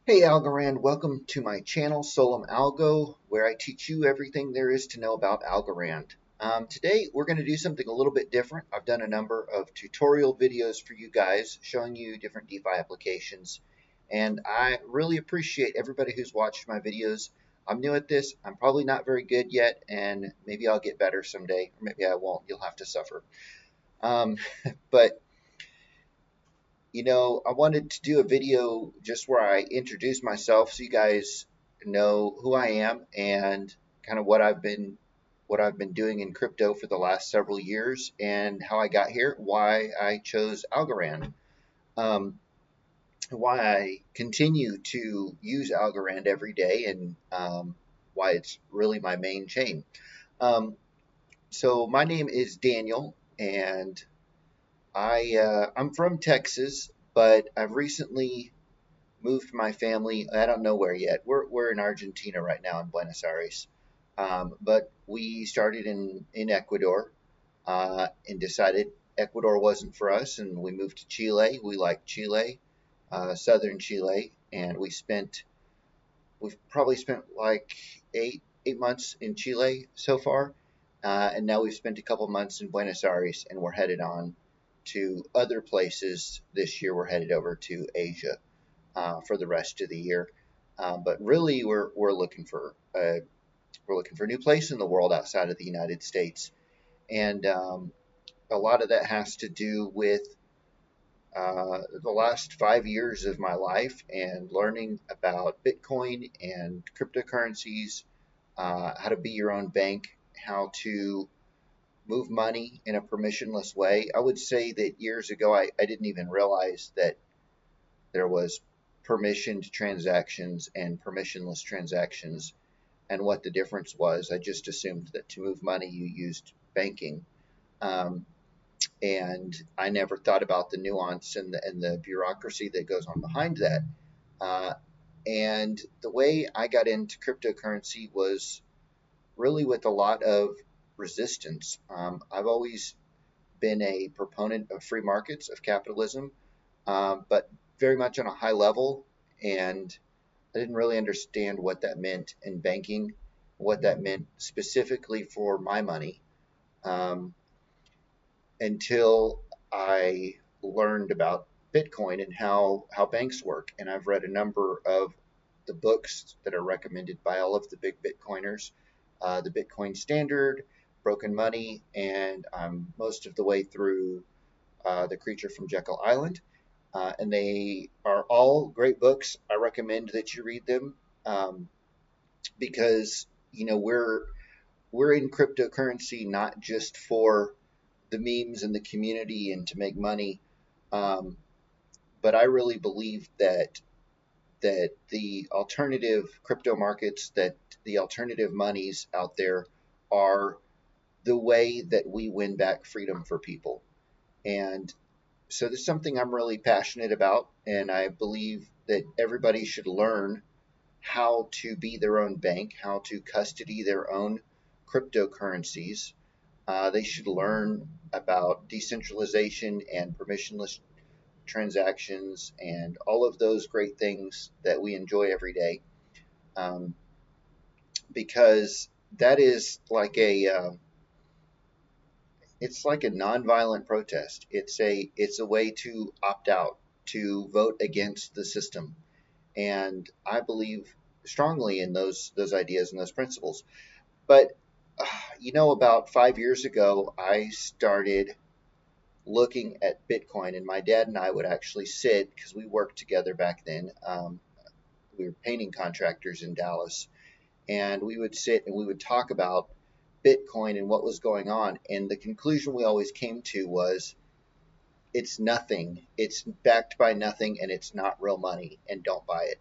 Hey Algorand, welcome to my channel solum.algo, where I teach you everything there is to know about Algorand. Today we're going to do something a little bit different. I've done a number of tutorial videos for you guys showing you different DeFi applications, and I really appreciate everybody who's watched my videos. I'm new at this. I'm probably not very good yet, and maybe I'll get better someday, or maybe I won't. You'll have to suffer. Um, but I wanted to do a video just where I introduce myself so you guys know who I am and kind of what I've been doing in crypto for the last several years and how I got here, why I chose Algorand, um, why I continue to use Algorand every day, and why it's really my main chain. Um, so my name is Daniel, and I'm from Texas, but I've recently moved my family. I don't know where yet. We're in Argentina right now in Buenos Aires, but we started in Ecuador and decided Ecuador wasn't for us, and we moved to Chile. We like Chile, southern Chile, and we've probably spent like eight months in Chile so far, and now we've spent a couple months in Buenos Aires, and we're headed on to other places this year. We're headed over to Asia for the rest of the year. But really, we're looking for a new place in the world outside of the United States, and a lot of that has to do with the last 5 years of my life and learning about Bitcoin and cryptocurrencies, how to be your own bank, how to move money in a permissionless way. I would say that years ago, I didn't even realize that there was permissioned transactions and permissionless transactions and what the difference was. I just assumed that to move money you used banking. Um, and I never thought about the nuance and the bureaucracy that goes on behind that. Uh, and the way I got into cryptocurrency was really with a lot of resistance. I've always been a proponent of free markets, of capitalism, but very much on a high level. And I didn't really understand what that meant in banking, what that meant specifically for my money, um, until I learned about Bitcoin and how banks work. And I've read a number of the books that are recommended by all of the big Bitcoiners, the Bitcoin Standard, Broken Money, and I'm most of the way through The Creature from Jekyll Island. And they are all great books. I recommend that you read them, because we're in cryptocurrency not just for the memes and the community and to make money, um, but I really believe that the alternative crypto markets, that the alternative monies out there are the way that we win back freedom for people. And so this is something I'm really passionate about, and I believe that everybody should learn how to be their own bank, how to custody their own cryptocurrencies. They should learn about decentralization and permissionless transactions and all of those great things that we enjoy every day, um, because that is like it's like a nonviolent protest. It's a way to opt out, to vote against the system, and I believe strongly in those ideas and those principles. But about 5 years ago, I started looking at Bitcoin, and my dad and I would actually sit because we worked together back then. We were painting contractors in Dallas, and we would sit and we would talk about Bitcoin and what was going on. And the conclusion we always came to was it's nothing, it's backed by nothing, and it's not real money, and don't buy it.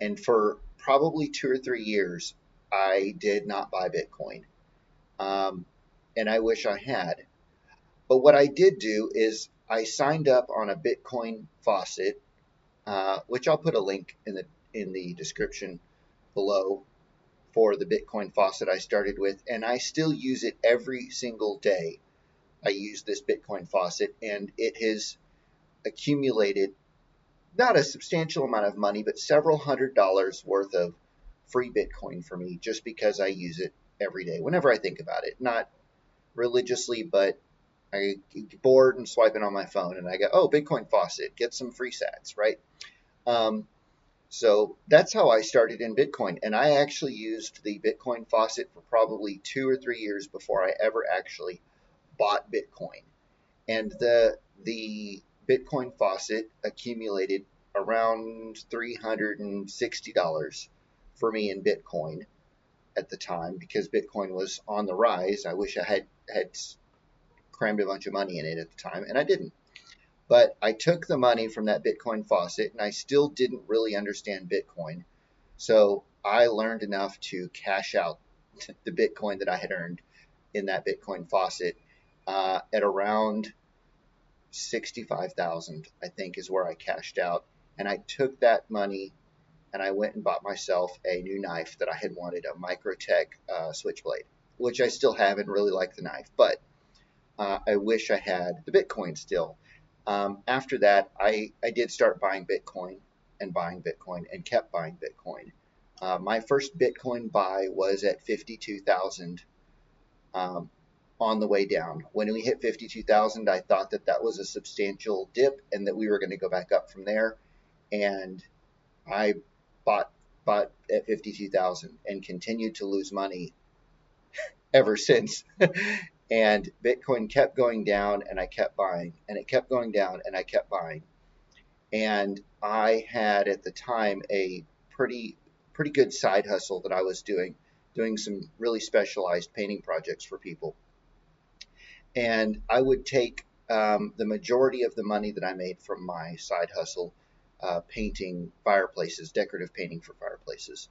And for probably 2 or 3 years, I did not buy Bitcoin. Um, and I wish I had. But what I did do is I signed up on a Bitcoin Faucet, which I'll put a link in the description below for the Bitcoin Faucet I started with, and I still use it every single day. I use this Bitcoin Faucet, and it has accumulated not a substantial amount of money, but several $100s worth of free Bitcoin for me just because I use it every day whenever I think about it. Not religiously, but I get bored and swiping on my phone and I go, oh, Bitcoin Faucet, get some free sats, right? Um, so that's how I started in Bitcoin. And I actually used the Bitcoin Faucet for probably 2 or 3 years before I ever actually bought Bitcoin. And the Bitcoin Faucet accumulated around $360 for me in Bitcoin at the time because Bitcoin was on the rise. I wish I had crammed a bunch of money in it at the time, and I didn't. But I took the money from that Bitcoin Faucet, and I still didn't really understand Bitcoin. So I learned enough to cash out the Bitcoin that I had earned in that Bitcoin Faucet at around 65,000, I think, is where I cashed out. And I took that money and I went and bought myself a new knife that I had wanted, a Microtech switchblade, which I still have and really like the knife. But I wish I had the Bitcoin still. After that, I did start buying Bitcoin and kept buying Bitcoin. My first Bitcoin buy was at 52,000 um, on the way down. When we hit 52,000, I thought that that was a substantial dip and that we were going to go back up from there. And I bought bought at 52,000 and continued to lose money ever since. And Bitcoin kept going down and I kept buying, and it kept going down and I kept buying. And I had at the time a pretty good side hustle that I was doing some really specialized painting projects for people. And I would take the majority of the money that I made from my side hustle, painting fireplaces, decorative painting for fireplaces,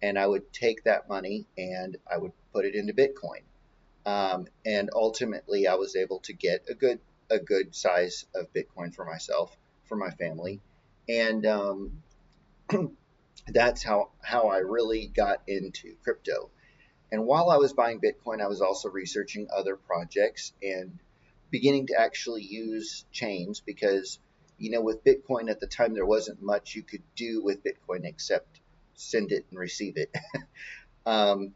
and I would take that money and I would put it into Bitcoin. And ultimately, I was able to get a good size of Bitcoin for myself, for my family, and that's how I really got into crypto. And while I was buying Bitcoin, I was also researching other projects and beginning to actually use chains because, with Bitcoin at the time, there wasn't much you could do with Bitcoin except send it and receive it. um,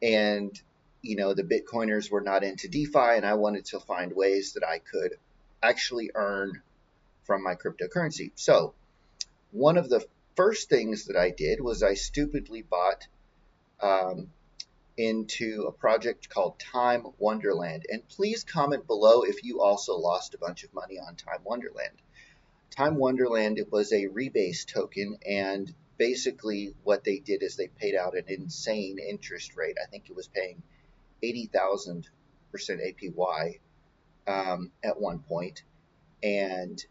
and, the Bitcoiners were not into DeFi, and I wanted to find ways that I could actually earn from my cryptocurrency. So, one of the first things that I did was I stupidly bought um, into a project called Time Wonderland. And please comment below if you also lost a bunch of money on Time Wonderland. Time Wonderland, it was a rebase token, and basically what they did is they paid out an insane interest rate. I think it was paying 80,000% APY at one point, and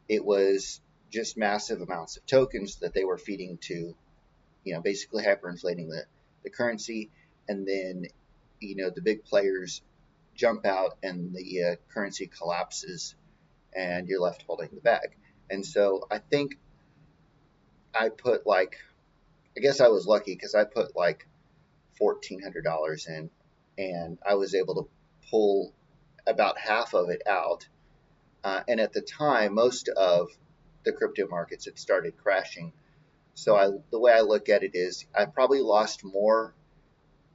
it was just massive amounts of tokens that they were feeding to, basically hyperinflating the currency, and then the big players jump out and the currency collapses and you're left holding the bag. And so I think I put like, I guess I was lucky because I put like $1,400 in and I was able to pull about half of it out. And at the time, most of the crypto markets had started crashing. So the way I look at it is I probably lost more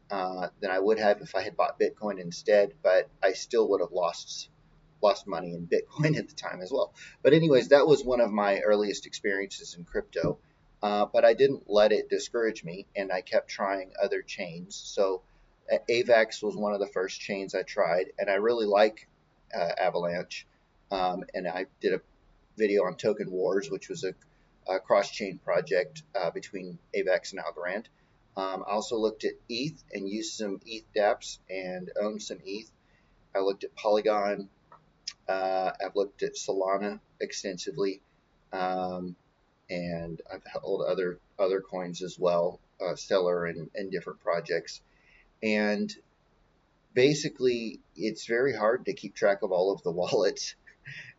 than I would have if I had bought Bitcoin instead, but I still would have lost money in Bitcoin at the time as well. But anyways, that was one of my earliest experiences in crypto. But I didn't let it discourage me, and I kept trying other chains. So AVAX was one of the first chains I tried, and I really like Avalanche. And I did a video on Token Wars, which was a cross-chain project between AVAX and Algorand. I also looked at ETH and used some ETH dApps and owned some ETH. I looked at Polygon. I've looked at Solana extensively, um, and I've held other coins as well, Stellar and different projects. And basically, it's very hard to keep track of all of the wallets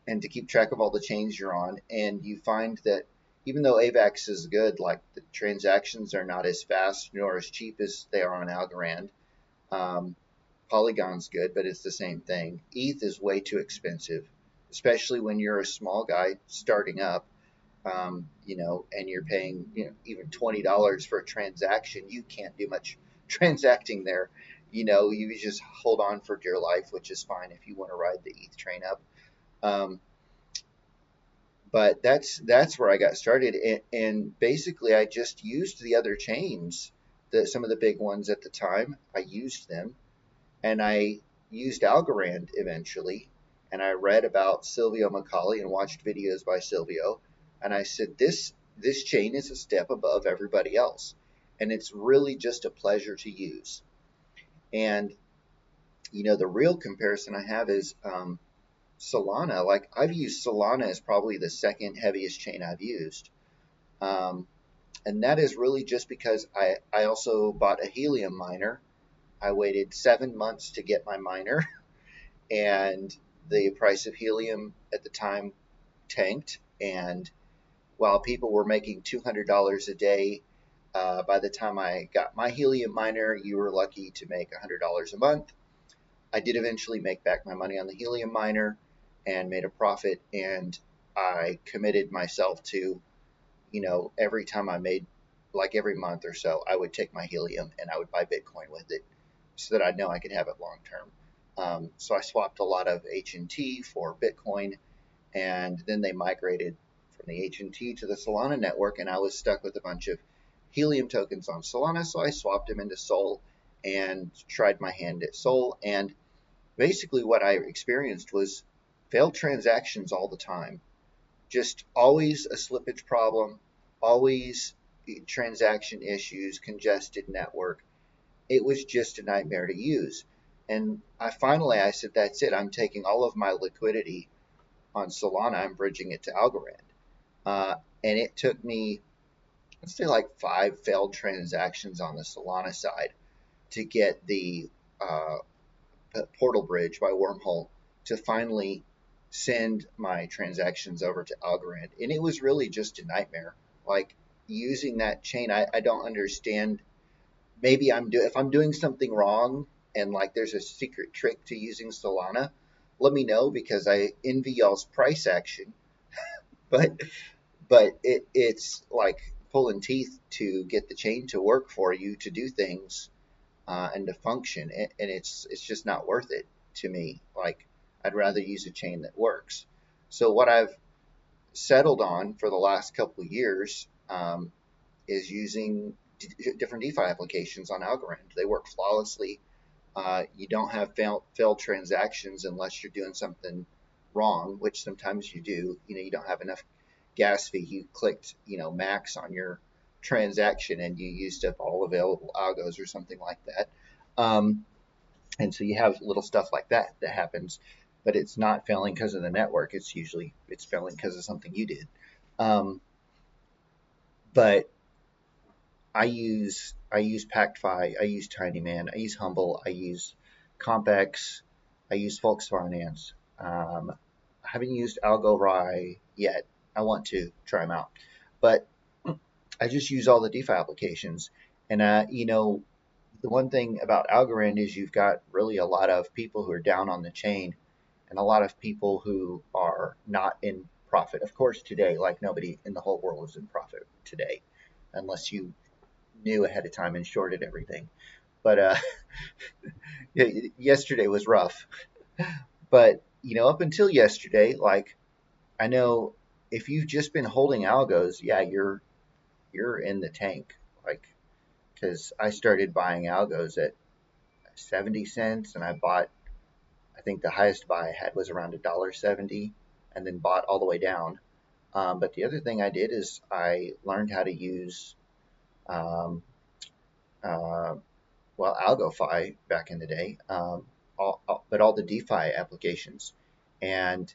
and to keep track of all the chains you're on. And you find that even though AVAX is good, like the transactions are not as fast nor as cheap as they are on Algorand. Um, Polygon's good, but it's the same thing. ETH is way too expensive, especially when you're a small guy starting up. and you're paying, even $20 for a transaction, you can't do much transacting there. You just hold on for dear life, which is fine if you want to ride the ETH train up. Um, but that's where I got started, and basically I just used the other chains, some of the big ones at the time. I used them, and I used Algorand eventually, and I read about Silvio Macaulay and watched videos by Silvio, and I said this chain is a step above everybody else, and it's really just a pleasure to use. And the real comparison I have is Solana. Like, I've used Solana as probably the second heaviest chain I've used. Um, and that is really just because I also bought a helium miner. I waited 7 months to get my miner, and the price of helium at the time tanked. And while people were making $200 a day, by the time I got my helium miner, you were lucky to make $100 a month. I did eventually make back my money on the helium miner and made a profit, and I committed myself to, every time I made, like every month or so, I would take my helium and I would buy Bitcoin with it so that I know I could have it long term. So I swapped a lot of H&T for Bitcoin, and then they migrated from the H&T to the Solana network, and I was stuck with a bunch of helium tokens on Solana, so I swapped them into Sol and tried my hand at Sol. And basically what I experienced was failed transactions all the time. Just always a slippage problem, always transaction issues, congested network. It was just a nightmare to use. And I said, that's it. I'm taking all of my liquidity on Solana. I'm bridging it to Algorand. And it took me, let's say, like 5 failed transactions on the Solana side to get the portal bridge by Wormhole to finally send my transactions over to Algorand. And it was really just a nightmare. Like, using that chain, I don't understand. Maybe if I'm doing something wrong, and like there's a secret trick to using Solana, let me know, because I envy y'all's price action. But it's like pulling teeth to get the chain to work for you, to do things, and to function, and it's just not worth it to me. Like, I'd rather use a chain that works. So what I've settled on for the last couple of years, is using different DeFi applications on Algorand. They work flawlessly. You don't have failed transactions unless you're doing something wrong, which sometimes you do. You don't have enough gas fee. You clicked, max on your transaction, and you used up all available algos or something like that. And so you have little stuff like that happens, but it's not failing because of the network. It's failing because of something you did. But I use PactFi, I use TinyMan, I use Humble, I use CompX, I use Volksfinance. I haven't used Algorand yet. I want to try them out, but I just use all the DeFi applications. And the one thing about Algorand is you've got really a lot of people who are down on the chain, and a lot of people who are not in profit. Of course, today, like, nobody in the whole world is in profit today, unless you knew ahead of time and shorted everything. But yesterday was rough. But up until yesterday, like, I know if you've just been holding algos, yeah, you're in the tank. Like, because I started buying algos at 70 cents, and I think the highest buy I had was around $1.70, and then bought all the way down. But the other thing I did is I learned how to use um, uh, AlgoFi back in the day, but all the DeFi applications. And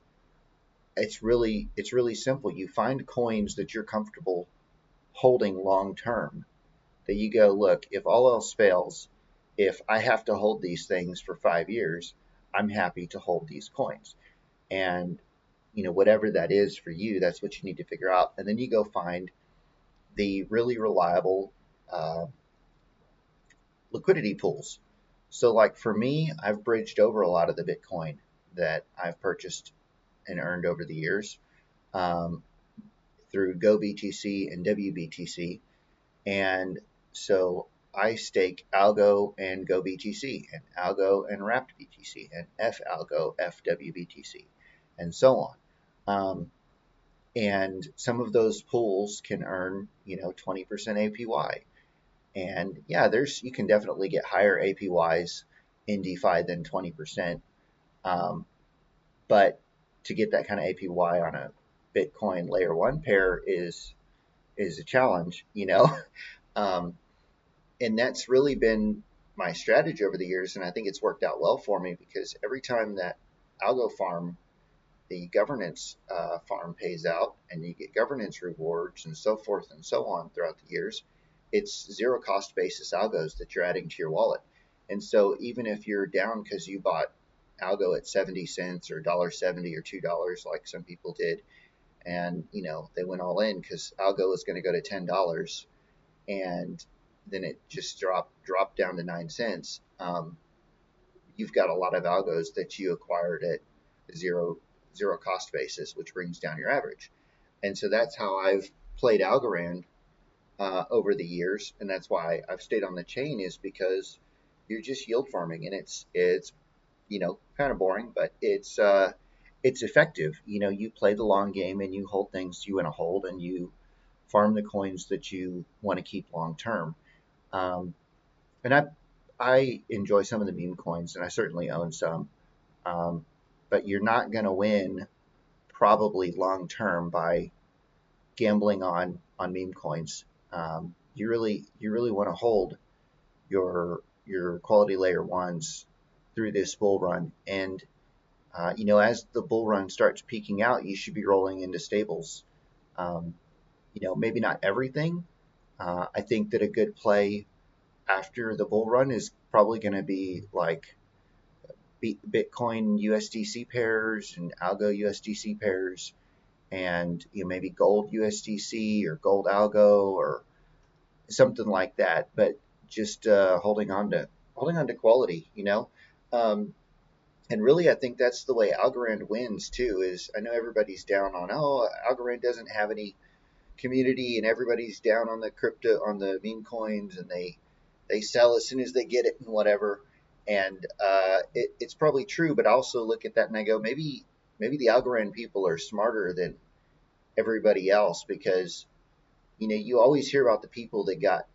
it's really simple. You find coins that you're comfortable holding long term. That you go, look, if all else fails, if I have to hold these things for 5 years, I'm happy to hold these coins. And whatever that is for you, that's what you need to figure out. And then you go find the really reliable liquidity pools. So, like, for me, I've bridged over a lot of the Bitcoin that I've purchased and earned over the years. Um, through GoBTC and WBTC. And so I stake Algo and GoBTC and Algo and Wrapped BTC and Falgo, FWBTC, and so on. Um, and some of those pools can earn, 20% APY. And yeah, you can definitely get higher APYs in DeFi than 20%. Um, but to get that kind of APY on a Bitcoin layer one pair is a challenge, Um, and that's really been my strategy over the years, and I think it's worked out well for me because every time that Algo farm, the governance farm pays out, and you get governance rewards and so forth and so on throughout the years, it's zero cost basis algos that you're adding to your wallet. And so even if you're down because you bought algo at 70 cents or $1.70 or $2, like some people did, and they went all in because algo was going to go to $10, and then it just dropped down to 9 cents. You've got a lot of algos that you acquired at zero cost basis, which brings down your average. And so that's how I've played Algorand over the years, and that's why I've stayed on the chain, is because you're just yield farming, and it's kind of boring, but it's effective. You play the long game and you hold things you want to hold, and you farm the coins that you want to keep long term. Um, and I enjoy some of the meme coins, and I certainly own some. Um, but you're not going to win probably long term by gambling on meme coins. You really want to hold your quality layer ones through this bull run, and as the bull run starts peaking out, you should be rolling into stables. Um, maybe not everything. I think that a good play after the bull run is probably going to be like Bitcoin USDC pairs and Algo USDC pairs, and maybe gold USDC or gold Algo or something like that. But just holding on to quality, Um, and really, I think that's the way Algorand wins too. Is I know everybody's down on, Algorand doesn't have any community, and everybody's down on the crypto, on the meme coins, and they sell as soon as they get it and whatever. And it's probably true, but I also look at that and I go, maybe the Algorand people are smarter than everybody else, because you always hear about the people that got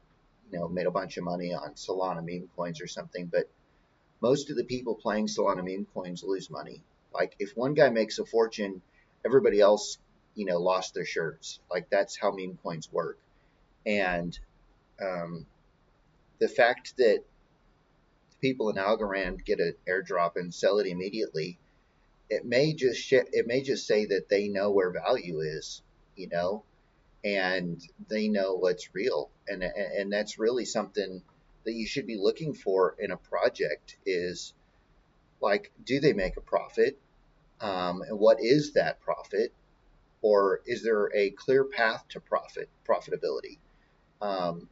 made a bunch of money on Solana meme coins or something, but most of the people playing Solana meme coins lose money. Like if one guy makes a fortune, everybody else lost their shirts. Like that's how meme coins work. And um, the fact that people in Algorand get an airdrop and sell it immediately, it may just say that they know where value is, you know, and they know what's real, and that's really something that you should be looking for in a project. Is like, do they make a profit? And what is that profit? Or is there a clear path to profitability? Um,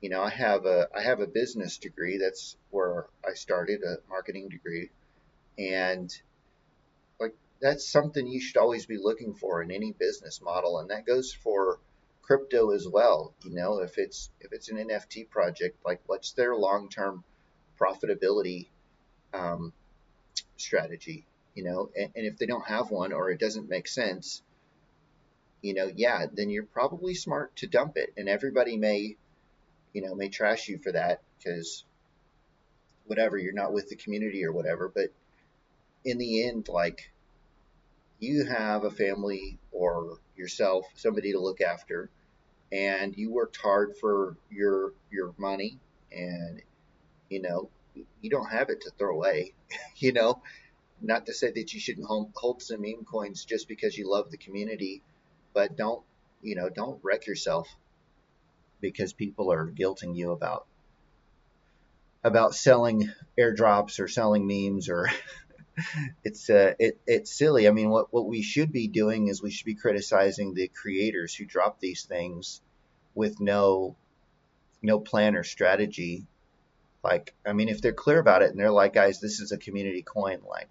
I have a business degree. That's where I started, a marketing degree, and like that's something you should always be looking for in any business model, and that goes for crypto as well. If it's an NFT project, like what's their long term profitability um, strategy? And if they don't have one, or it doesn't make sense, yeah, then you're probably smart to dump it, and everybody may trash you for that because whatever, you're not with the community or whatever. But in the end, like, you have a family or yourself, somebody to look after, and you worked hard for your money, and you know you don't have it to throw away. you know Not to say that you shouldn't hold some meme coins just because you love the community, but don't wreck yourself because people are guilting you about selling airdrops or selling memes, or it's silly. I mean, what we should be doing is we should be criticizing the creators who drop these things with no plan or strategy. Like, I mean, if they're clear about it and they're like, guys, this is a community coin, like,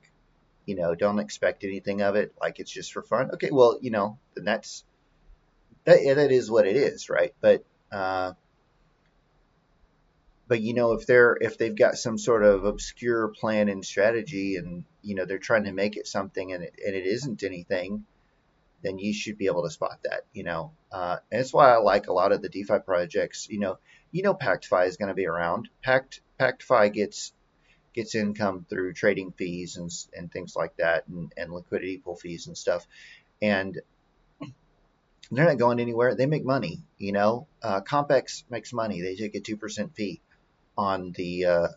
don't expect anything of it, like it's just for fun. Okay, well, then that is what it is, right? Uh, but if they've got some sort of obscure plan and strategy, and they're trying to make it something, and it isn't anything, then you should be able to spot that. And that's why I like a lot of the DeFi projects. PactFi is going to be around. PactFi gets income through trading fees and things like that, and liquidity pool fees and stuff. And they're not going anywhere. They make money. Compex makes money. They take a 2% fee on the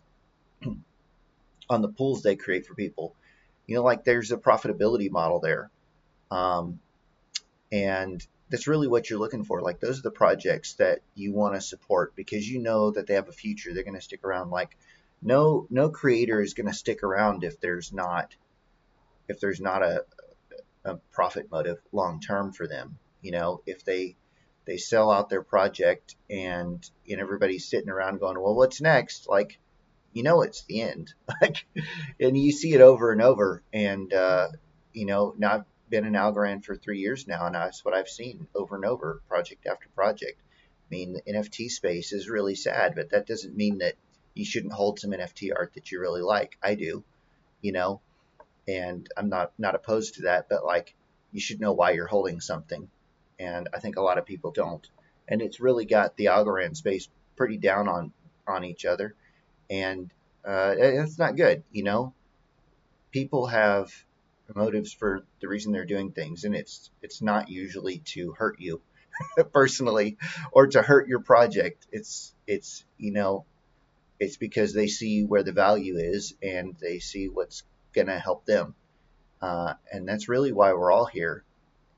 pools they create for people. Like there's a profitability model there. Um, and that's really what you're looking for. Like those are the projects that you want to support because you know that they have a future. They're going to stick around. Like no creator is going to stick around if there's not a profit motive long term for them. If they sell out their project and everybody's sitting around going, well, what's next? Like, it's the end. Like, and you see it over and over. And now I've been in Algorand for 3 years now, and that's what I've seen over and over, project after project. I mean, the NFT space is really sad, but that doesn't mean that you shouldn't hold some NFT art that you really like. I do, you know, and I'm not opposed to that, but like you should know why you're holding something, and I think a lot of people don't, and it's really got the Algorand space pretty down on each other, and it's not good. People have motives for the reason they're doing things, and it's not usually to hurt you personally or to hurt your project. It's because they see where the value is and they see what's gonna help them, and that's really why we're all here.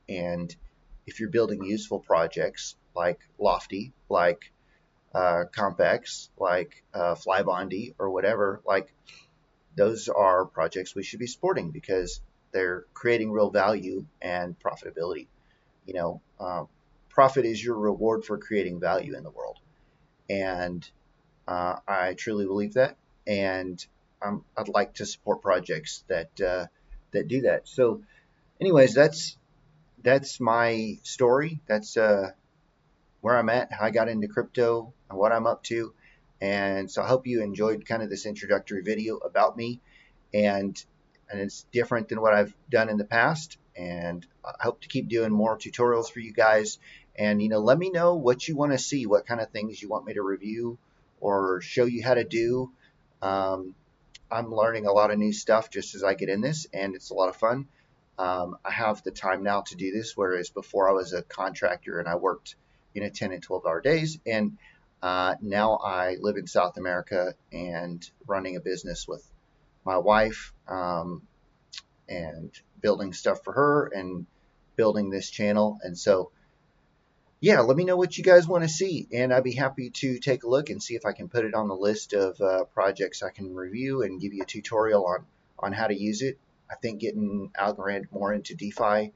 And if you're building useful projects like Lofty, like Compex, like Flybondi, or whatever, like those are projects we should be supporting because they're creating real value and profitability. You know, uh, Profit is your reward for creating value in the world, and I truly believe that. And I'd like to support projects that do that. So, anyways, that's my story. That's where I'm at, how I got into crypto, and what I'm up to. And so I hope you enjoyed kind of this introductory video about me, and it's different than what I've done in the past. And I hope to keep doing more tutorials for you guys. And let me know what you want to see, what kind of things you want me to review or show you how to do. Um, I'm learning a lot of new stuff just as I get in this, and it's a lot of fun. I have the time now to do this, whereas before I was a contractor and I worked 10 and 12-hour days. And now I live in South America and running a business with my wife, and building stuff for her and building this channel. And so, yeah, let me know what you guys want to see, and I'd be happy to take a look and see if I can put it on the list of projects I can review and give you a tutorial on how to use it. I think getting Algorand more into DeFi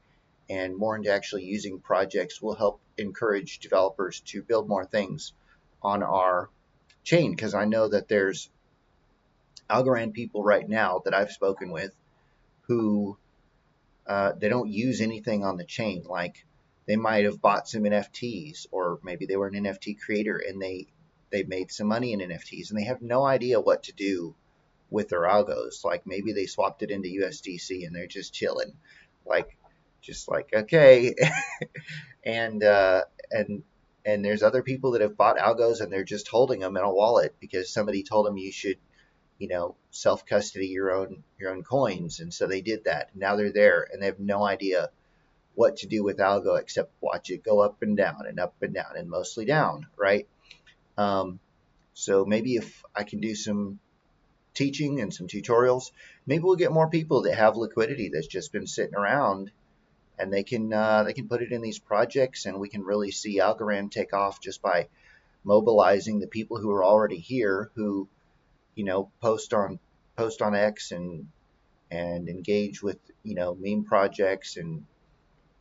and more into actually using projects will help encourage developers to build more things on our chain, because I know that there's Algorand people right now that I've spoken with who they don't use anything on the chain. Like they might have bought some NFTs, or maybe they were an NFT creator and they made some money in NFTs, and they have no idea what to do with their algos. Like maybe they swapped it into USDC and they're just chilling, like just like okay. and and there's other people that have bought algos and they're just holding them in a wallet because somebody told them you should self custody your own coins, and so they did that. Now they're there and they have no idea what to do with algo except watch it go up and down and up and down and mostly down, right? um, so maybe if I can do some teaching and some tutorials, maybe we'll get more people that have liquidity that's just been sitting around, and they can put it in these projects, and we can really see Algorand take off just by mobilizing the people who are already here, who post on X and engage with meme projects and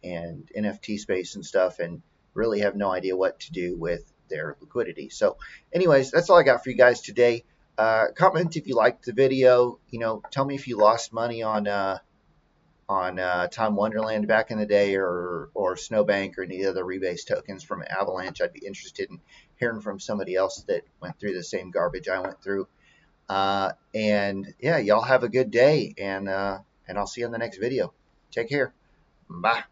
NFT space and stuff, and really have no idea what to do with their liquidity. So, anyways, that's all I got for you guys today. Comment if you liked the video. Tell me if you lost money on Time Wonderland back in the day, or Snowbank, or any other rebase tokens from Avalanche. I'd be interested in hearing from somebody else that went through the same garbage I went through. And yeah, y'all have a good day, and I'll see you in the next video. Take care. Bye.